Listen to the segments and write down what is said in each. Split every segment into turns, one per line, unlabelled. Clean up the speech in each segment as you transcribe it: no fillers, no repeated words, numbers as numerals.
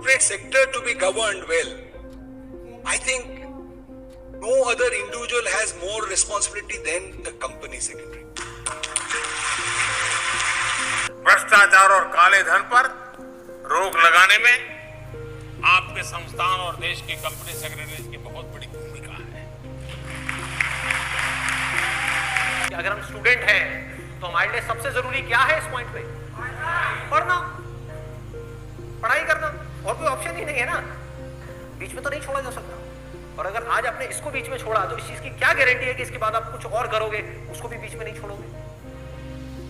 corporate sector to be governed well, I think no other individual has more responsibility than the company secretary.
भ्रष्टाचार और काले धन पर रोक लगाने में आपके संस्थान और देश की कंपनी सेक्रेटरी की बहुत बड़ी भूमिका है।
अगर हम स्टूडेंट हैं तो हमारे लिए सबसे जरूरी क्या है इस पॉइंट पे? पढ़ना, पढ़ाई करना, और कोई ऑप्शन ही नहीं है ना। बीच में तो नहीं छोड़ा जा सकता। और अगर आज आपने इसको बीच में छोड़ा तो इस चीज की क्या गारंटी है कि इसके बाद आप कुछ और करोगे, उसको भी बीच में नहीं छोड़ोगे,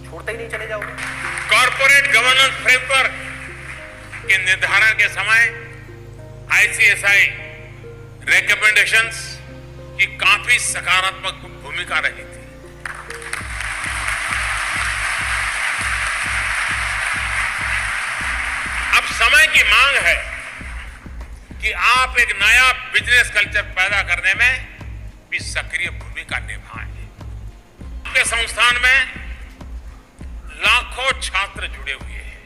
छोड़ते ही नहीं चले जाओगे।
कॉर्पोरेट गवर्नेंस फ्रेमवर्क के निर्धारण के समय आईसीएसआई रिकमेंडेशंस की काफी सकारात्मक भूमिका रही थी। अब समय की मांग है कि आप एक नया बिजनेस कल्चर पैदा करने में भी सक्रिय भूमिका निभाएं। आपके संस्थान में लाखों छात्र जुड़े हुए हैं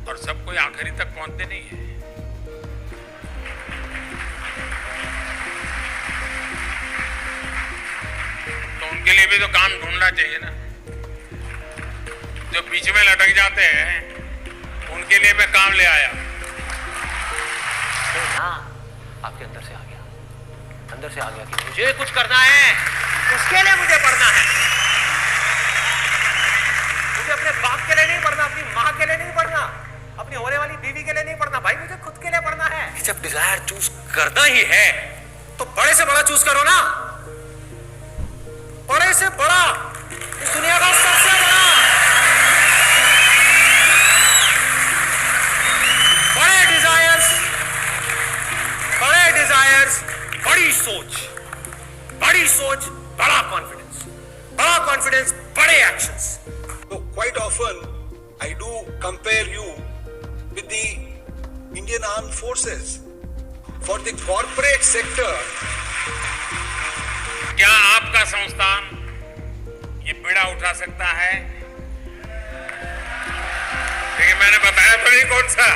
और सब कोई आखिरी तक पहुंचते नहीं है। तो उनके लिए भी तो काम ढूंढना चाहिए ना। जो बीच में लटक जाते हैं उनके लिए मैं काम ले आया।
आपके अंदर से आ गया, अंदर से आ गया कि मुझे कुछ करना है, उसके लिए मुझे पढ़ना है। मुझे अपने बाप के लिए नहीं पढ़ना, अपनी माँ के लिए नहीं पढ़ना, अपनी होने वाली बीवी के लिए नहीं पढ़ना, भाई मुझे खुद के लिए पढ़ना है। जब डिजायर चूज करना ही है तो बड़े से बड़ा चूज करो ना। बड़े से बड़ा, इस दुनिया का सबसे बड़ा, बड़ी सोच, बड़ा कॉन्फिडेंस, बड़े actions.
So quite often I do compare you with the Indian Armed Forces. For the corporate sector,
क्या आपका संस्थान ये बीड़ा उठा सकता है? लेकिन मैंने बताया तो नहीं कौन सा।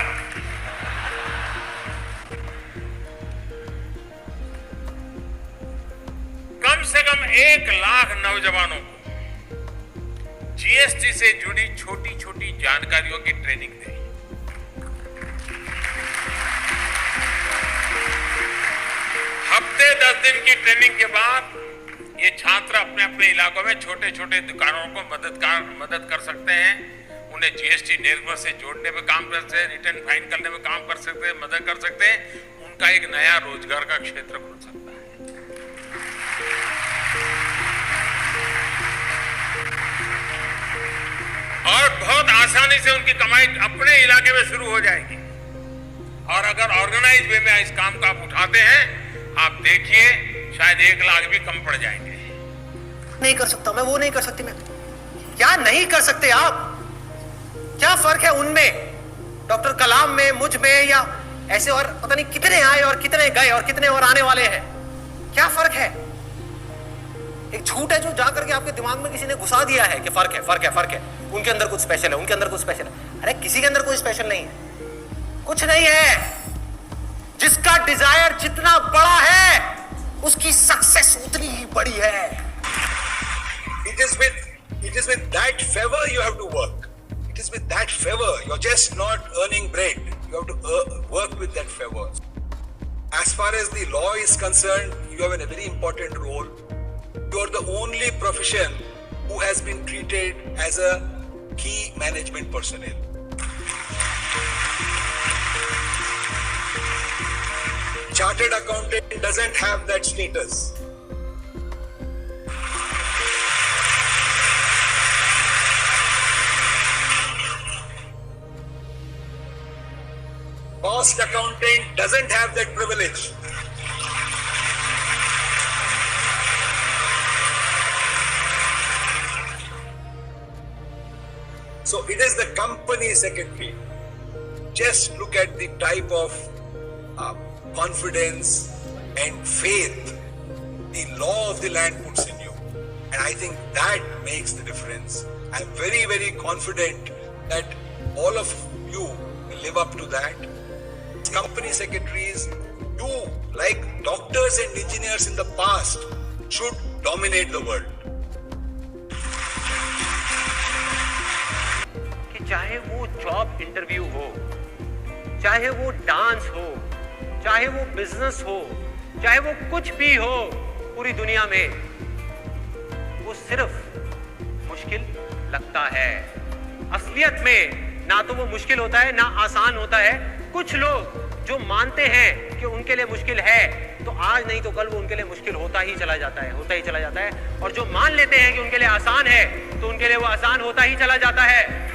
कम से कम 1 लाख नौजवानों को जीएसटी से जुड़ी छोटी छोटी जानकारियों की ट्रेनिंग दी। हफ्ते 10 दिन की ट्रेनिंग के बाद ये छात्र अपने अपने इलाकों में छोटे छोटे दुकानों को मदद कर सकते हैं। उन्हें जीएसटी नेटवर्क से जोड़ने में काम कर सकते हैं, रिटर्न फाइल करने में काम कर सकते हैं, मदद कर सकते हैं। उनका एक नया रोजगार का क्षेत्र खुल सकता है। और बहुत आसानी से उनकी कमाई अपने इलाके में शुरू हो जाएगी। और अगर ऑर्गेनाइज वे में इस काम का आप उठाते हैं, आप देखिए शायद 1 लाख भी कम पड़ जाएंगे।
नहीं कर सकता मैं, वो नहीं कर सकती मैं। क्या नहीं कर सकते आप? क्या फर्क है उनमें, डॉक्टर कलाम में, मुझ में, या ऐसे और पता नहीं कितने आए और कितने गए और कितने और आने वाले हैं? क्या फर्क है? एक झूठ है जो जाकर के आपके दिमाग में किसी ने घुसा दिया है कि फर्क है। उनके अंदर कुछ स्पेशल है, उनके अंदर कुछ स्पेशल है। अरे किसी के अंदर कोई स्पेशल नहीं है, कुछ नहीं है। जिसका डिजायर जितना बड़ा है उसकी सक्सेस उतनी ही बड़ी है।
it is with that favor you have to work. It is with that favor. You're just not earning bread. You have to work with that favor. As far as the law is concerned, you have a very important role. You are the only profession who has been treated as a key management personnel. Chartered accountant doesn't have that status. Cost accountant doesn't have that privilege. So it is the company secretary. Just look at the type of confidence and faith the law of the land puts in you. And I think that makes the difference. I'm very, very confident that all of you will live up to that. Company secretaries, you, like doctors and engineers in the past, should dominate the world.
कि चाहे वो job interview हो, चाहे वो dance हो, चाहे वो business हो, चाहे वो कुछ भी हो पूरी दुनिया में, वो सिर्फ मुश्किल लगता है। असलियत में ना तो वो मुश्किल होता है ना आसान होता है। कुछ लोग जो मानते हैं कि उनके लिए मुश्किल है, तो आज नहीं तो कल वो उनके लिए मुश्किल होता ही चला जाता है। और जो मान लेते हैं कि उनके लिए आसान है, तो उनके लिए वो आसान होता ही चला जाता है।